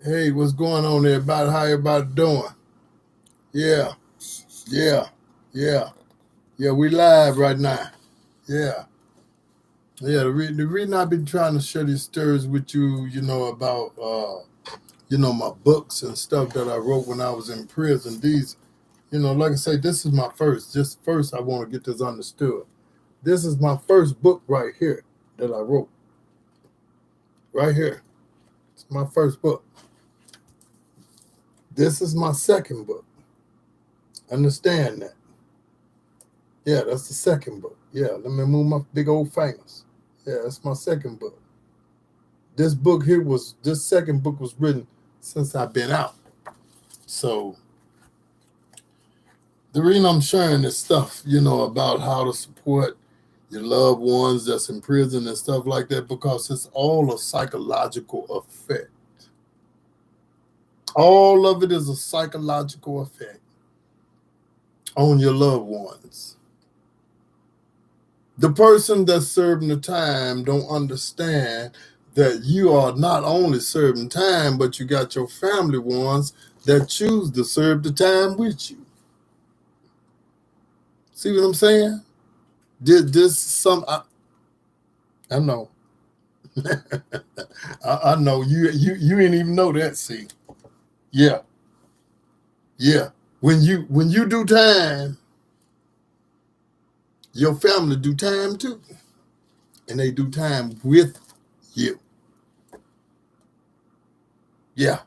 Hey, what's going on, everybody? How everybody doing? Yeah, yeah, yeah, yeah. We live right now. Yeah, yeah. The reason I've been trying to share these stories with you, about my books and stuff that I wrote when I was in prison. These, like I say, this is my first. Just first, I want to get this understood. This is my first book right here that I wrote. Right here, it's my first book. This is my second book. Understand that. Yeah, that's the second book. Yeah, let me move my big old fingers. Yeah, that's my second book. This second book was written since I've been out. So the reason I'm sharing this stuff, about how to support your loved ones that's in prison and stuff like that, because it's all a psychological effect. All of it is a psychological effect on your loved ones. The person that's serving the time don't understand that you are not only serving time, but you got your family ones that choose to serve the time with you. See what I'm saying? This some I know. I know you ain't even know that. See, yeah, yeah. When you do time, your family do time too, and they do time with you. Yeah,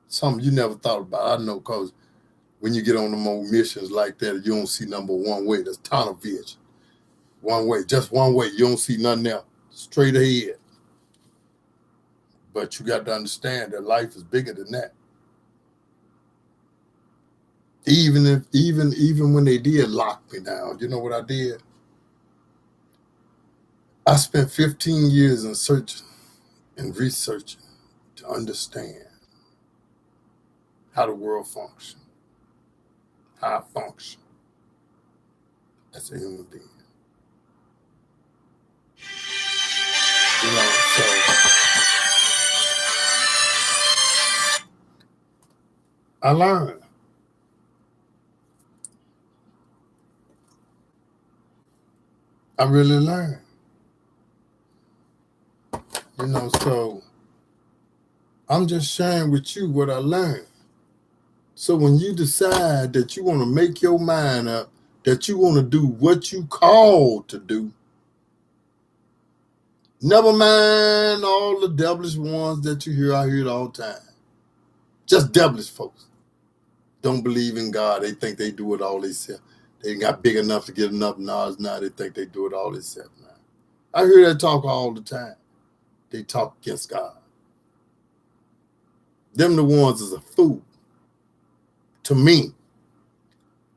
something you never thought about. I know, cause when you get on them old missions like that, you don't see number one way. That's tunnel vision. One way, just one way. You don't see nothing else. Straight ahead. But you got to understand that life is bigger than that. Even when they did lock me down, you know what I did? I spent 15 years in searching and researching to understand how the world functions, how I function as a human being. So I learned. I really learned. So I'm just sharing with you what I learned. So when you decide that you want to make your mind up, that you want to do what you called to do, never mind all the devilish ones that you hear out here all the time. Just devilish folks. Don't believe in God. They think they do it all themselves. They got big enough to get enough knowledge now. They think they do it all themselves now. I hear that talk all the time. They talk against God. Them the ones is a fool. To me,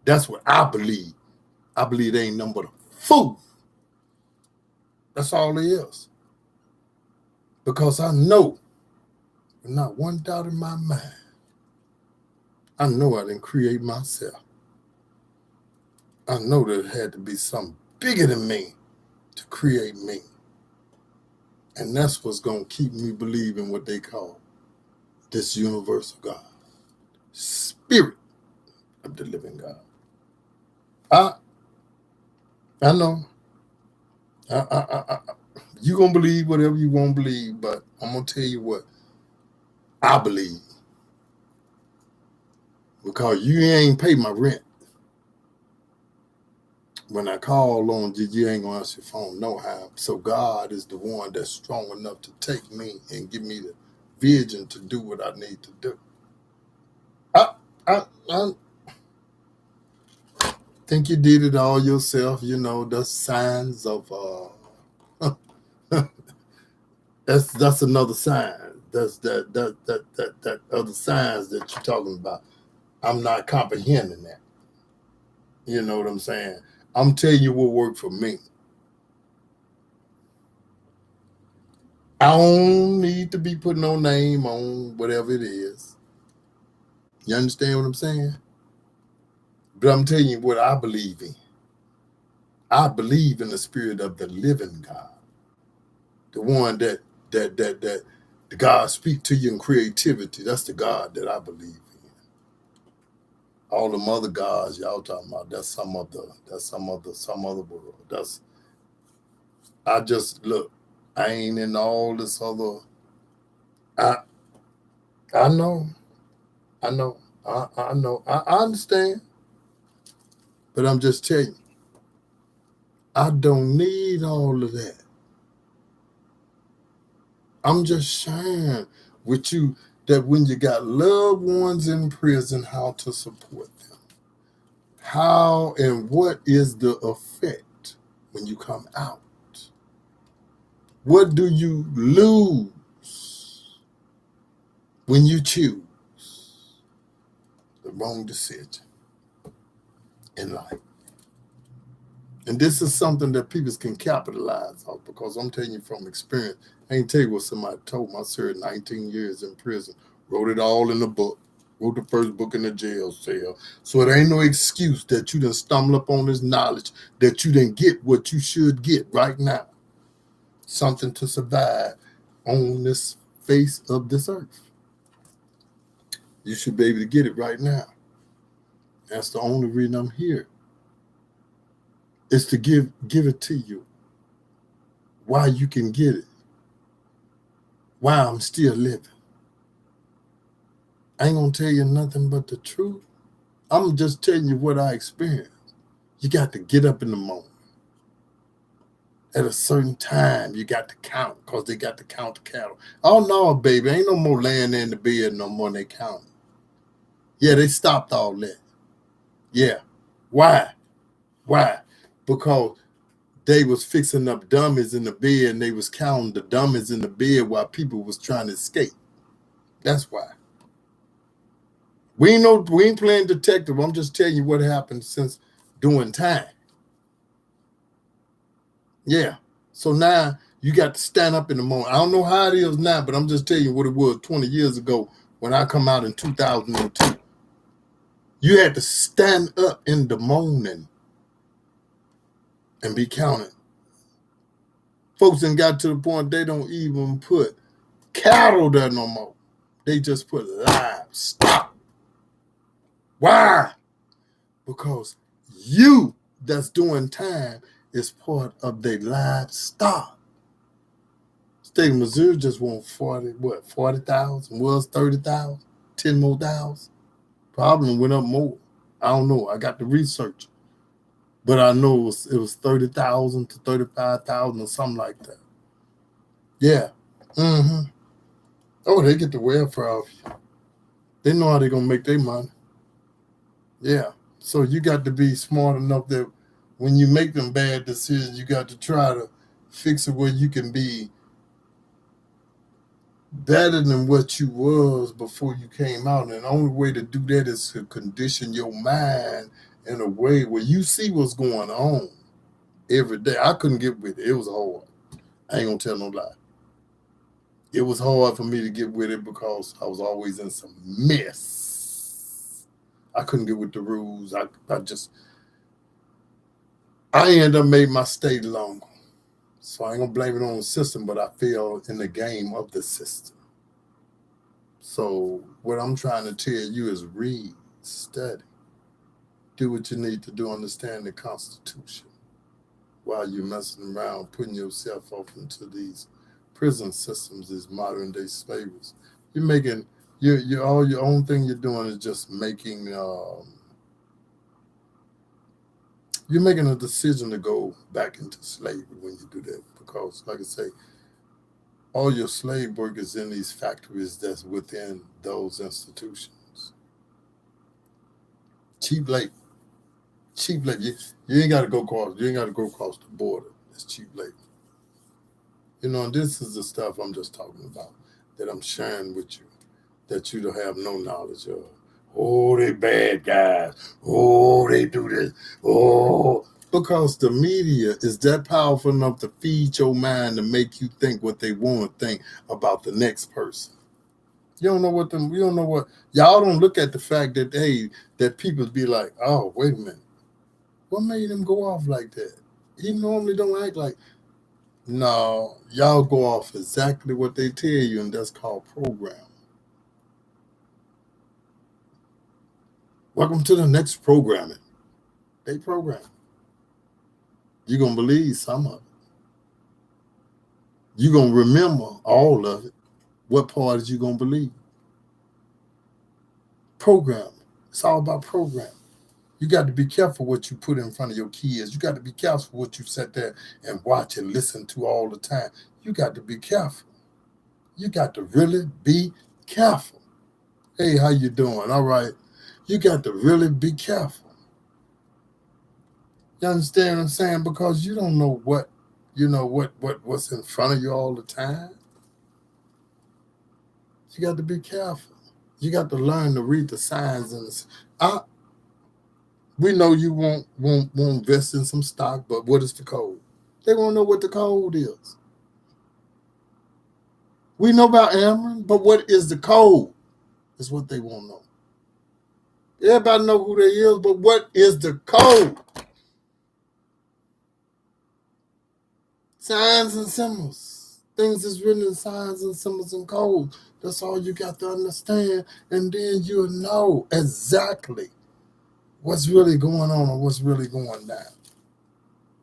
that's what I believe. I believe they ain't nothing but a fool. That's all it is. Because I know, with not one doubt in my mind, I know I didn't create myself. I know there had to be something bigger than me to create me. And that's what's going to keep me believing what they call this universal God, spirit of the living God. I know. You going to believe whatever you want to believe, but I'm going to tell you what I believe. Because you ain't pay my rent. When I call on you, you ain't gonna answer your phone no how. So God is the one that's strong enough to take me and give me the vision to do what I need to do. I think you did it all yourself. The signs of that's another sign. That's that other signs that you're talking about. I'm not comprehending that. You know what I'm saying? I'm telling you what worked for me. I don't need to be putting no name on whatever it is. You understand what I'm saying? But I'm telling you what I believe in. I believe in the spirit of the living God, the one that The God speak to you in creativity. That's the God that I believe in. All them other gods y'all talking about, that's some other world. I just look, I ain't in all this other. I know, I know, I know, I understand. But I'm just telling you, I don't need all of that. I'm just sharing with you that when you got loved ones in prison, how to support them. How and what is the effect when you come out? What do you lose when you choose the wrong decision in life? And this is something that people can capitalize on, because I'm telling you from experience. I ain't tell you what somebody told me. I served 19 years in prison, wrote it all in the book, wrote the first book in the jail cell. So it ain't no excuse that you done stumble up on this knowledge, that you didn't get what you should get right now. Something to survive on this face of this earth. You should be able to get it right now. That's the only reason I'm here. Is to give it to you. Why you can get it. Why I'm still living. I ain't gonna tell you nothing but the truth. I'm just telling you what I experienced. You got to get up in the morning. At a certain time, you got to count, because they got to count the cattle. Oh no, baby, ain't no more laying in the bed no more, and they counting. Yeah, they stopped all that. Yeah. Why? Because they was fixing up dummies in the bed, and they was counting the dummies in the bed while people was trying to escape. That's why. We ain't playing detective. I'm just telling you what happened since doing time. Yeah. So now you got to stand up in the morning. I don't know how it is now, but I'm just telling you what it was 20 years ago when I come out in 2002. You had to stand up in the morning and be counted. Folks done got to the point they don't even put cattle there no more. They just put livestock. Why? Because you that's doing time is part of their livestock. State of Missouri just want 40,000, was 30,000, 10 more thousand. Probably went up more. I don't know. I got to research. But I know it was 30,000 to 35,000 or something like that. Yeah. Mm-hmm. Oh, they get the welfare off you. They know how they're going to make their money. Yeah. So you got to be smart enough that when you make them bad decisions, you got to try to fix it where you can be better than what you was before you came out. And the only way to do that is to condition your mind in a way where you see what's going on every day. I couldn't get with it. It was hard. I ain't gonna tell no lie. It was hard for me to get with it because I was always in some mess. I couldn't get with the rules. I ended up making my stay longer. So I ain't gonna blame it on the system, but I feel in the game of the system. So what I'm trying to tell you is read, study, do what you need to do, understand the Constitution while you're messing around, putting yourself off into these prison systems, these modern day slavers. You're making you're all your own thing you're doing is just making you're making a decision to go back into slavery when you do that, because like I say, all your slave workers in these factories that's within those institutions. Cheap labor. Cheap labor. You ain't gotta go across the border. It's cheap labor. You know, and this is the stuff I'm just talking about that I'm sharing with you, that you don't have no knowledge of. Oh, they bad guys. Oh, they do this. Oh, because the media is that powerful enough to feed your mind to make you think what they want to think about the next person. You don't know what y'all don't look at the fact that that people be like, oh, wait a minute. What made him go off like that? He normally don't act like. No, y'all go off exactly what they tell you, and that's called program. Welcome to the next programming. They program. You're going to believe some of it. You're going to remember all of it. What part is you going to believe? Program. It's all about program. You got to be careful what you put in front of your kids. You got to be careful what you sit there and watch and listen to all the time. You got to be careful. You got to really be careful. Hey, how you doing? All right. You got to really be careful. You understand what I'm saying? Because you don't know what's in front of you all the time. You got to be careful. You got to learn to read the signs and we know you won't invest in some stock, but what is the code? They won't know what the code is. We know about Ameren, but what is the code? Is what they won't know. Everybody know who they is, but what is the code? Signs and symbols. Things is written in signs and symbols and codes. That's all you got to understand, and then you'll know exactly what's really going on or what's really going down.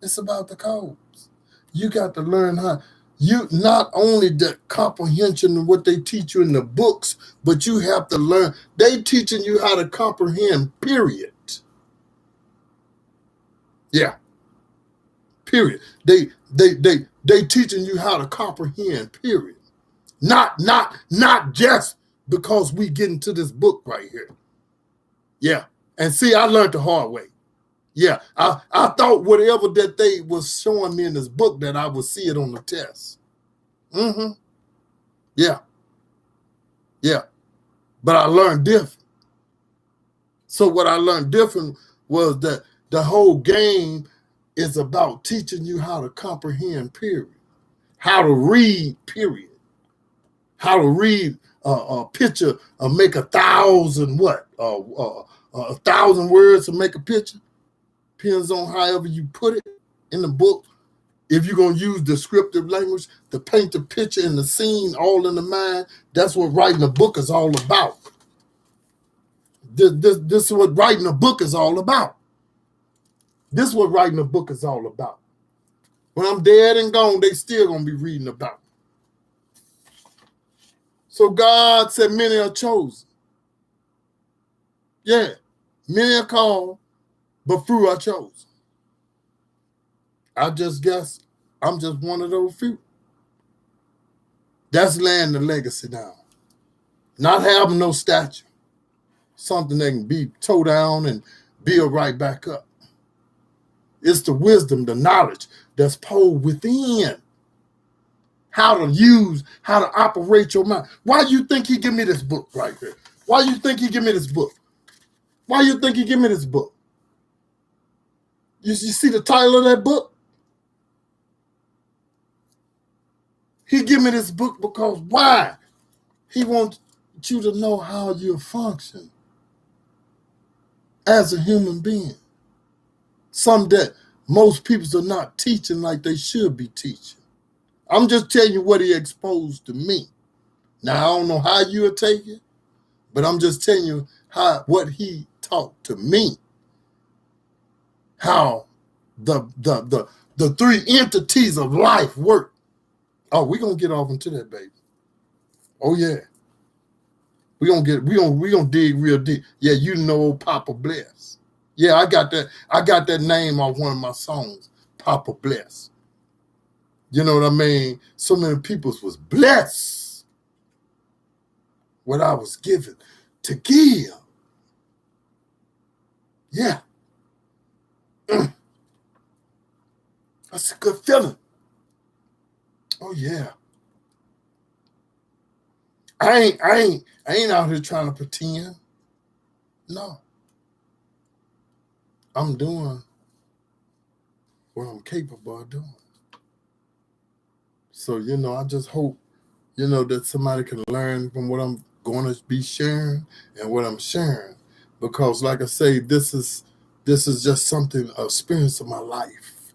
It's about the codes. You got to learn how. You not only the comprehension of what they teach you in the books, but you have to learn. They teaching you how to comprehend. Period. Yeah. Period. They teaching you how to comprehend. Period. Not just because we get into this book right here. Yeah. And see, I learned the hard way. Yeah, I thought whatever that they was showing me in this book that I would see it on the test. Mm-hmm. Yeah. Yeah. But I learned different. So what I learned different was that the whole game is about teaching you how to comprehend, period. How to read, period. How to read a picture or make 1,000 what? 1,000 words to make a picture. Depends on however you put it in the book. If you're going to use descriptive language to paint the picture and the scene all in the mind, that's what writing a book is all about. This is what writing a book is all about. This is what writing a book is all about. When I'm dead and gone, they still going to be reading about it. So God said many are chosen. Yeah, many are called, but few are chosen. I just guess I'm just one of those few. That's laying the legacy down. Not having no statue. Something that can be tore down and build right back up. It's the wisdom, the knowledge that's poured within. How to use, how to operate your mind. Why do you think he give me this book right here? Why do you think he give me this book? Why do you think he give me this book? You see the title of that book? He give me this book because why? He wants you to know how you function as a human being. Some that most people are not teaching like they should be teaching. I'm just telling you what he exposed to me. Now, I don't know how you'll take it, but I'm just telling you what he taught to me. How the three entities of life work. Oh, we're gonna get off into that, baby. Oh yeah. We gonna dig real deep. Yeah, you know Papa Bless. Yeah, I got that name off one of my songs, Papa Bless. You know what I mean? So many people was blessed what I was given to give. Yeah. That's a good feeling. Oh yeah. I ain't out here trying to pretend. No. I'm doing what I'm capable of doing. So, I just hope, that somebody can learn from what I'm going to be sharing and what I'm sharing. Because like I say, this is just something, an experience of my life.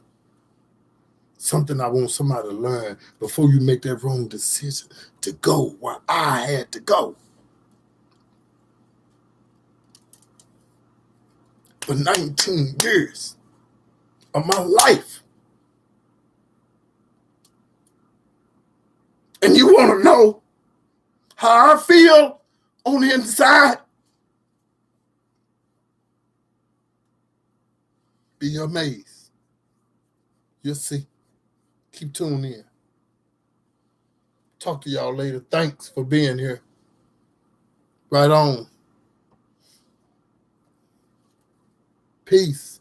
something I want somebody to learn before you make that wrong decision to go where I had to go. For 19 years of my life. And you want to know how I feel on the inside? Be amazed. You'll see. Keep tuning in. Talk to y'all later. Thanks for being here. Right on. Peace.